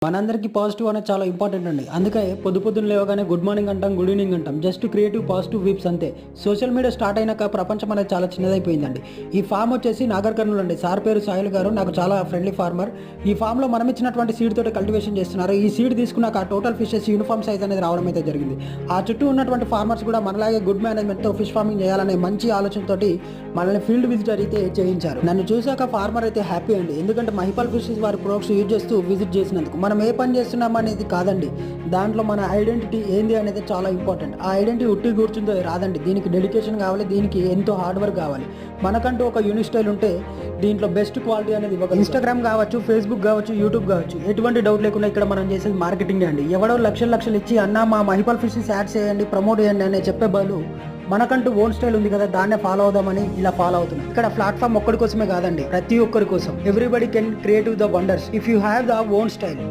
మనందరికీ పాజిటివ్ అనేది చాలా ఇంపార్టెంట్ అండి. అందుకే పొద్దున్న లేవగానే గుడ్ మార్నింగ్ అంటాం, గుడ్ ఈవినింగ్ అంటాం. జస్ట్ క్రియేటివ్ పాజిటివ్ విబ్స్ అంతే. సోషల్ మీడియా స్టార్ట్ అయినాక ప్రపంచం అనేది చాలా చిన్నదైపోయిందండి. ఈ ఫామ్ వచ్చేసి నాగర్ కర్నూల్ అండి. సార్ పేరు సాయిల్ గారు, నాకు చాలా ఫ్రెండ్లీ ఫార్మర్. ఈ ఫామ్లో మనం ఇచ్చినటువంటి సీడ్ తోటి కల్టివేషన్ చేస్తున్నారు. ఈ సీడ్ తీసుకున్నాక ఆ టోటల్ ఫిషెస్ యూనిఫామ్ సైజ్ అనేది రావడం అయితే జరిగింది. ఆ చుట్టూ ఉన్నటువంటి ఫార్మర్స్ కూడా మనలాగే గుడ్ మేనేజ్మెంట్తో ఫిష్ ఫార్మింగ్ చేయాలనే మంచి ఆలోచనతోటి మనల్ని ఫీల్డ్ విజిట్ అయితే చేయించారు. నన్ను చూశాక ఫార్మర్ అయితే హ్యాపీ అండి. ఎందుకంటే మహిపాల్ ఫిషెస్ వారి ప్రొడక్ట్స్ యూజ్ చేస్తూ విజిట్ చేసినందుకు. మనం ఏ పని చేస్తున్నాం అనేది కాదండి, దాంట్లో మన ఐడెంటిటీ ఏంది అనేది చాలా ఇంపార్టెంట్. ఆ ఐడెంటిటీ ఉట్టి కూర్చుందో రాదండి. దీనికి డెడికేషన్ కావాలి, దీనికి ఎంతో హార్డ్ వర్క్ కావాలి. మనకంటూ ఒక యూనిక్ స్టైల్ ఉంటే దీంట్లో బెస్ట్ క్వాలిటీ అనేది ఇవ్వగలం. ఇన్స్టాగ్రామ్ కావచ్చు, ఫేస్బుక్ కావచ్చు, యూట్యూబ్ కావచ్చు, ఎటువంటి డౌట్ లేకుండా ఇక్కడ మనం చేసేది మార్కెటింగ్ అండి. ఎవడో లక్షలు ఇచ్చి అన్న మా మహిపాల్ ఫిషెస్ యాడ్ చేయండి, ప్రమోట్ చేయండి అనే చెప్పే బదులు మనకంటూ ఓన్ స్టైల్ ఉంది కదా, దాన్నే ఫాలో అవుదామని ఇలా ఫాలో అవుతున్నాం. ఇక్కడ ప్లాట్ఫామ్ ఒక్కడి కోసమే కాదండి, ప్రతి ఒక్కరి కోసం. Everybody can creative the wonders if you have the own style.